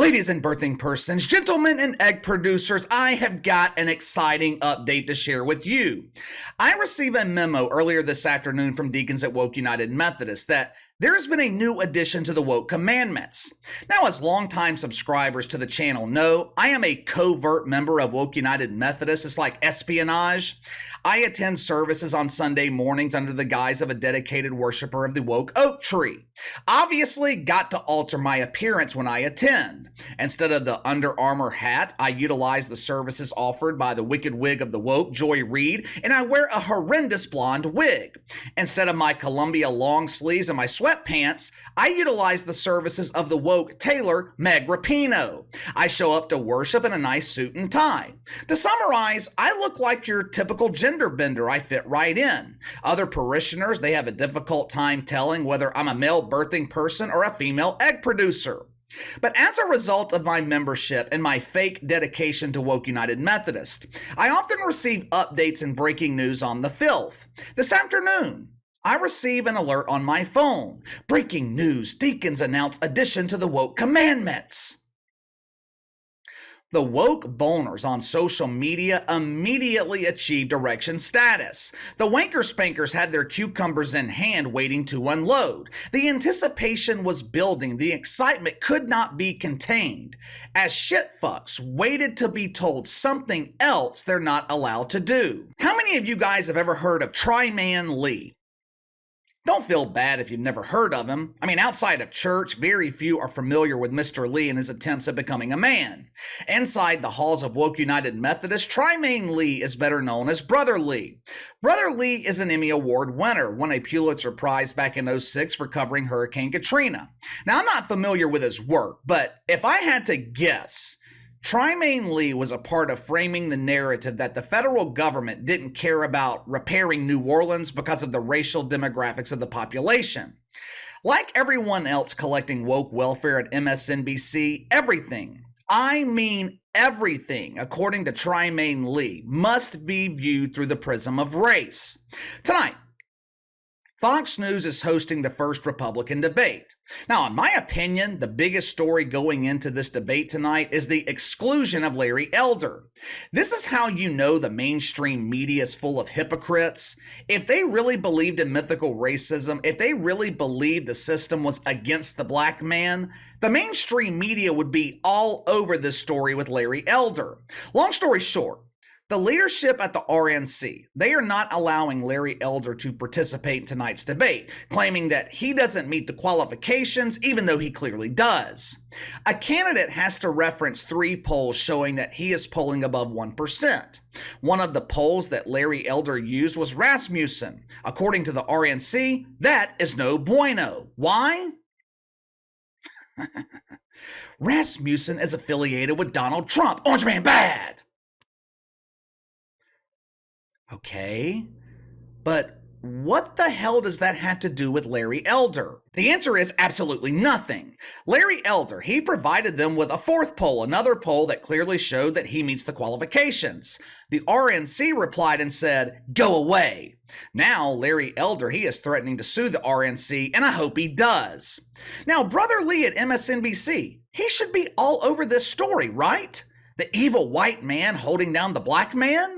Ladies and birthing persons, gentlemen and egg producers, I have got an exciting update to share with you. I received a memo earlier this afternoon from deacons at Woke United Methodist that there has been a new addition to the Woke Commandments. Now, as longtime subscribers to the channel know, I am a covert member of Woke United Methodist. It's like espionage. I attend services on Sunday mornings under the guise of a dedicated worshiper of the woke oak tree. Obviously, got to alter my appearance when I attend. Instead of the Under Armour hat, I utilize the services offered by the wicked wig of the woke, Joy Reid, and I wear a horrendous blonde wig. Instead of my Columbia long sleeves and my sweatpants, I utilize the services of the woke tailor, Meg Rapinoe. I show up to worship in a nice suit and tie. To summarize, I look like your typical gender bender. I fit right in. Other parishioners, they have a difficult time telling whether I'm a male birthing person or a female egg producer. But as a result of my membership and my fake dedication to Woke United Methodist, I often receive updates and breaking news on the filth. This afternoon, I receive an alert on my phone. Breaking news, deacons announce addition to the Woke Commandments. The woke boners on social media immediately achieved erection status. The wanker spankers had their cucumbers in hand waiting to unload. The anticipation was building. The excitement could not be contained as shitfucks waited to be told something else they're not allowed to do. How many of you guys have ever heard of Trymaine Lee? Don't feel bad if you've never heard of him. I mean, outside of church, very few are familiar with Mr. Lee and his attempts at becoming a man. Inside the halls of Woke United Methodist, Trymaine Lee is better known as Brother Lee. Brother Lee is an Emmy Award winner, won a Pulitzer Prize back in '06 for covering Hurricane Katrina. Now, I'm not familiar with his work, but if I had to guess, Trymaine Lee was a part of framing the narrative that the federal government didn't care about repairing New Orleans because of the racial demographics of the population. Like everyone else collecting woke welfare at MSNBC, everything, I mean everything, according to Trymaine Lee, must be viewed through the prism of race. Tonight, Fox News is hosting the first Republican debate. Now, in my opinion, the biggest story going into this debate tonight is the exclusion of Larry Elder. This is how you know the mainstream media is full of hypocrites. If they really believed in mythical racism, if they really believed the system was against the black man, the mainstream media would be all over this story with Larry Elder. Long story short, the leadership at the RNC, they are not allowing Larry Elder to participate in tonight's debate, claiming that he doesn't meet the qualifications, even though he clearly does. A candidate has to reference 3 polls showing that he is polling above 1%. One of the polls that Larry Elder used was Rasmussen. According to the RNC, that is no bueno. Why? Rasmussen is affiliated with Donald Trump. Orange Man bad! Okay, but what the hell does that have to do with Larry Elder? The answer is absolutely nothing. Larry Elder, he provided them with a 4th poll, another poll that clearly showed that he meets the qualifications. The RNC replied and said, go away. Now, Larry Elder, he is threatening to sue the RNC, and I hope he does. Now, Brother Lee at MSNBC, he should be all over this story, right? The evil white man holding down the black man?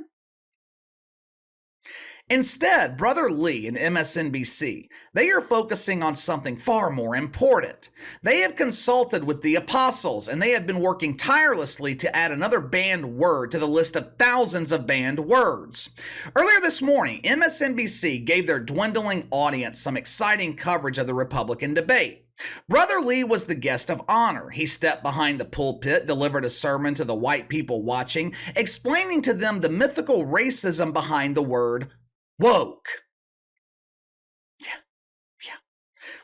Instead, Brother Lee and MSNBC, they are focusing on something far more important. They have consulted with the apostles, and they have been working tirelessly to add another banned word to the list of thousands of banned words. Earlier this morning, MSNBC gave their dwindling audience some exciting coverage of the Republican debate. Brother Lee was the guest of honor. He stepped behind the pulpit, delivered a sermon to the white people watching, explaining to them the mythical racism behind the word woke. Yeah.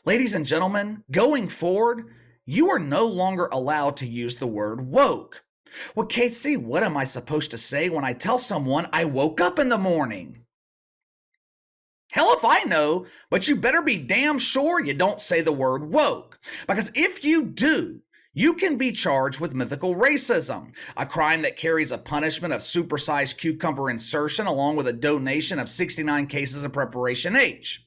Ladies and gentlemen, going forward, you are no longer allowed to use the word woke. Well, Casey, what am I supposed to say when I tell someone I woke up in the morning? Hell if I know, but you better be damn sure you don't say the word woke. Because if you do, you can be charged with mythical racism, a crime that carries a punishment of supersized cucumber insertion along with a donation of 69 cases of Preparation H.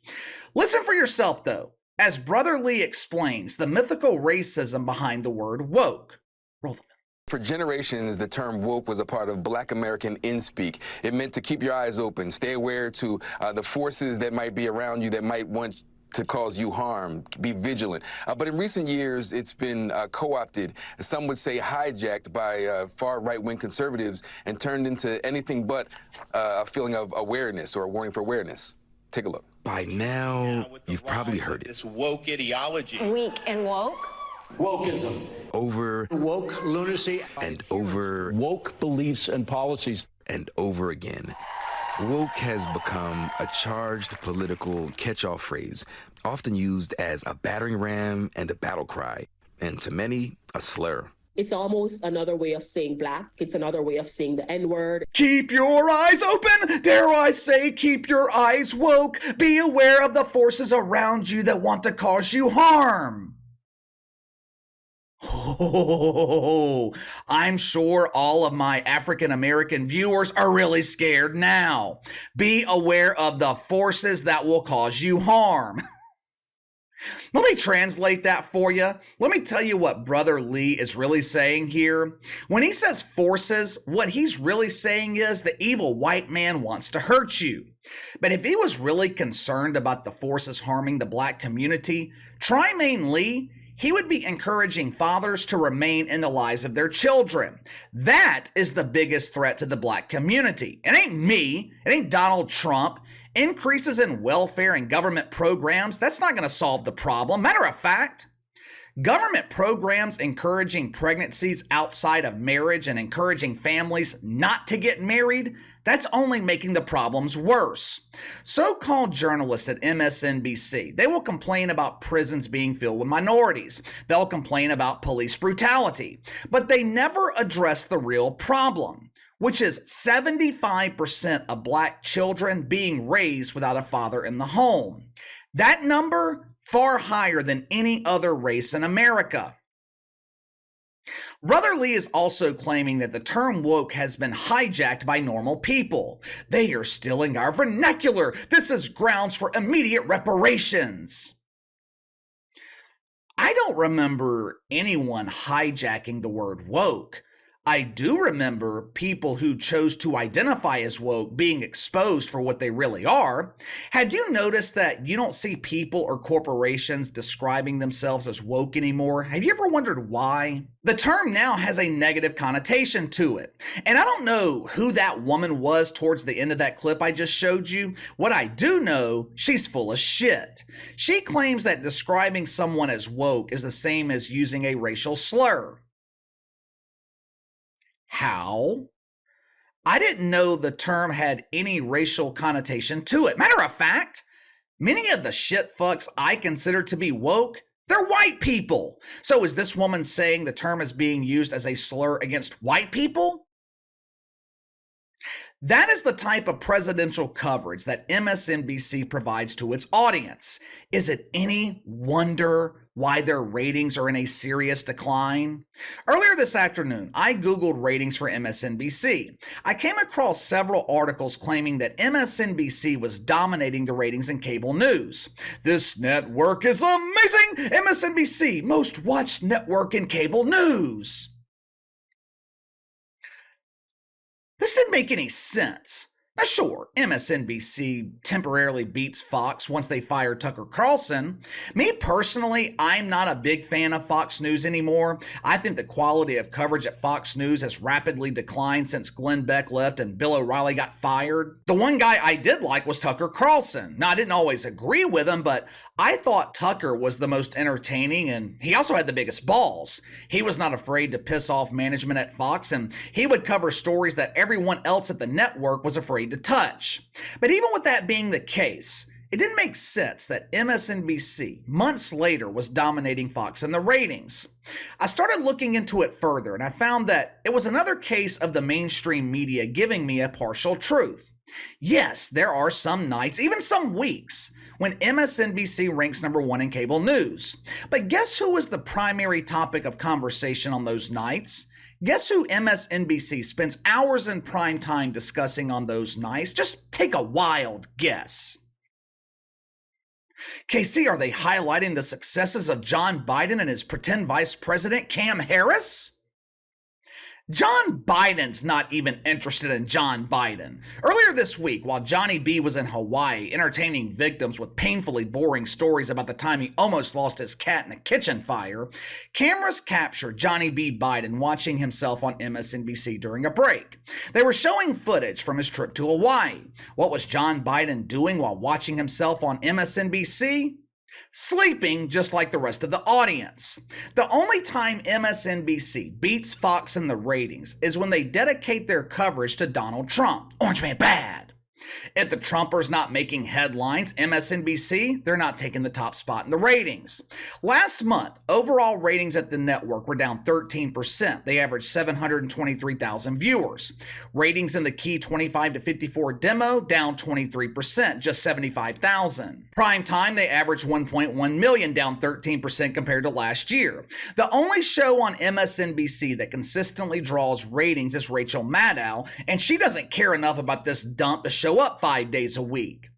Listen for yourself, though. As Brother Lee explains the mythical racism behind the word woke. Roll the film. For generations, the term woke was a part of Black American in-speak. It meant to keep your eyes open, stay aware to the forces that might be around you that might want to cause you harm, be vigilant. But in recent years, it's been co-opted, some would say hijacked by far right-wing conservatives and turned into anything but a feeling of awareness or a warning for awareness. Take a look. By now, you've probably heard it. This woke ideology. Weak and woke? Wokeism. Over. Woke lunacy. And over. Woke beliefs and policies. And over again. Woke has become a charged political catch-all phrase, often used as a battering ram and a battle cry, and to many, a slur. It's almost another way of saying black. It's another way of saying the N-word. Keep your eyes open. Dare I say, keep your eyes woke. Be aware of the forces around you that want to cause you harm. Oh, I'm sure all of my African American viewers are really scared now. Be aware of the forces that will cause you harm. Let me translate that for you. Let me tell you what Brother Lee is really saying here. When he says forces, what he's really saying is the evil white man wants to hurt you. But if he was really concerned about the forces harming the black community, Trymaine Lee, he would be encouraging fathers to remain in the lives of their children. That is the biggest threat to the black community. It ain't me. It ain't Donald Trump. Increases in welfare and government programs, that's not going to solve the problem. Matter of fact, government programs encouraging pregnancies outside of marriage and encouraging families not to get married, that's only making the problems worse. So-called journalists at MSNBC, they will complain about prisons being filled with minorities. They'll complain about police brutality, but they never address the real problem, which is 75% of black children being raised without a father in the home. That number, far higher than any other race in America. Brother Lee is also claiming that the term woke has been hijacked by normal people. They are stealing our vernacular. This is grounds for immediate reparations. I don't remember anyone hijacking the word woke. I do remember people who chose to identify as woke being exposed for what they really are. Have you noticed that you don't see people or corporations describing themselves as woke anymore? Have you ever wondered why? The term now has a negative connotation to it. And I don't know who that woman was towards the end of that clip I just showed you. What I do know, she's full of shit. She claims that describing someone as woke is the same as using a racial slur. How? I didn't know the term had any racial connotation to it. Matter of fact, many of the shit fucks I consider to be woke, they're white people. So is this woman saying the term is being used as a slur against white people? That is the type of presidential coverage that MSNBC provides to its audience. Is it any wonder why their ratings are in a serious decline? Earlier this afternoon, I Googled ratings for MSNBC. I came across several articles claiming that MSNBC was dominating the ratings in cable news. This network is amazing! MSNBC, most watched network in cable news. This didn't make any sense. Now sure, MSNBC temporarily beats Fox once they fire Tucker Carlson. Me personally, I'm not a big fan of Fox News anymore. I think the quality of coverage at Fox News has rapidly declined since Glenn Beck left and Bill O'Reilly got fired. The one guy I did like was Tucker Carlson. Now I didn't always agree with him, but I thought Tucker was the most entertaining, and he also had the biggest balls. He was not afraid to piss off management at Fox, and he would cover stories that everyone else at the network was afraid to touch. But even with that being the case, it didn't make sense that MSNBC months later was dominating Fox in the ratings. I started looking into it further, and I found that it was another case of the mainstream media giving me a partial truth. Yes, there are some nights, even some weeks, when MSNBC ranks number one in cable news. But guess who was the primary topic of conversation on those nights? Guess who MSNBC spends hours in prime time discussing on those nights? Just take a wild guess. KC, are they highlighting the successes of John Biden and his pretend vice president, Cam Harris? John Biden's not even interested in John Biden. Earlier this week, while Johnny B was in Hawaii entertaining victims with painfully boring stories about the time he almost lost his cat in a kitchen fire, cameras captured Johnny B. Biden watching himself on MSNBC during a break. They were showing footage from his trip to Hawaii. What was John Biden doing while watching himself on MSNBC? Sleeping just like the rest of the audience. The only time MSNBC beats Fox in the ratings is when they dedicate their coverage to Donald Trump. Orange Man bad. If the Trumpers not making headlines, MSNBC, they're not taking the top spot in the ratings. Last month, overall ratings at the network were down 13%. They averaged 723,000 viewers. Ratings in the key 25 to 54 demo, down 23%, just 75,000. Prime time, they averaged 1.1 million, down 13% compared to last year. The only show on MSNBC that consistently draws ratings is Rachel Maddow, and she doesn't care enough about this dump to show up 5 days a week.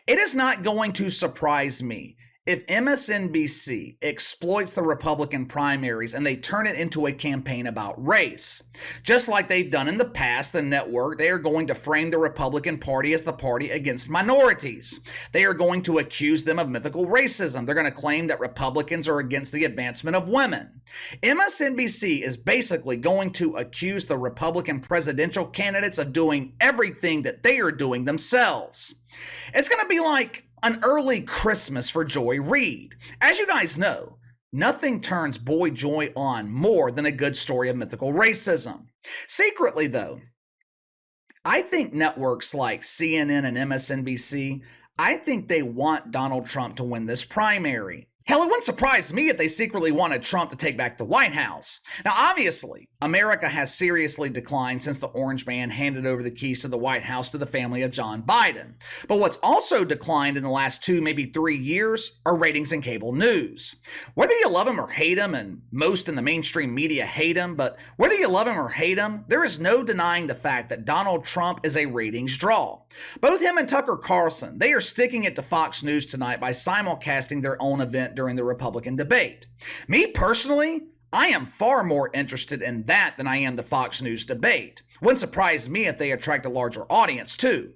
It is not going to surprise me if MSNBC exploits the Republican primaries and they turn it into a campaign about race. Just like they've done in the past, the network, they are going to frame the Republican Party as the party against minorities. They are going to accuse them of mythical racism. They're going to claim that Republicans are against the advancement of women. MSNBC is basically going to accuse the Republican presidential candidates of doing everything that they are doing themselves. It's going to be like an early Christmas for Joy Reid. As you guys know, nothing turns Boy Joy on more than a good story of mythical racism. Secretly, though, I think networks like CNN and MSNBC, I think they want Donald Trump to win this primary. Hell, it wouldn't surprise me if they secretly wanted Trump to take back the White House. Now, obviously, America has seriously declined since the Orange Man handed over the keys to the White House to the family of John Biden. But what's also declined in the last 2, maybe 3 years are ratings in cable news. Whether you love him or hate him, and most in the mainstream media hate him, but whether you love him or hate him, there is no denying the fact that Donald Trump is a ratings draw. Both him and Tucker Carlson, they are sticking it to Fox News tonight by simulcasting their own event during the Republican debate. Me personally, I am far more interested in that than I am the Fox News debate. Wouldn't surprise me if they attract a larger audience too.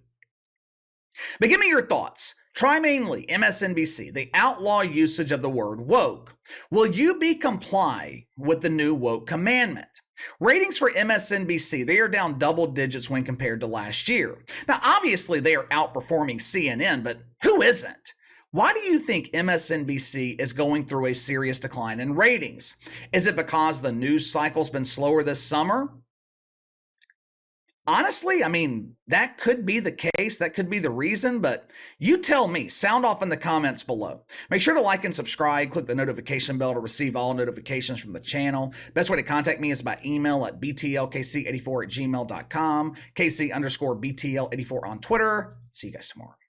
But give me your thoughts. Trymaine Lee, MSNBC, the outlaw usage of the word woke. Will you be comply with the new woke commandment? Ratings for MSNBC, they are down double digits when compared to last year. Now, obviously, they are outperforming CNN, but who isn't? Why do you think MSNBC is going through a serious decline in ratings? Is it because the news cycle's been slower this summer? Honestly, I mean, that could be the case. That could be the reason, but you tell me. Sound off in the comments below. Make sure to like and subscribe. Click the notification bell to receive all notifications from the channel. Best way to contact me is by email at btlkc84@gmail.com, KC_BTL84 on Twitter. See you guys tomorrow.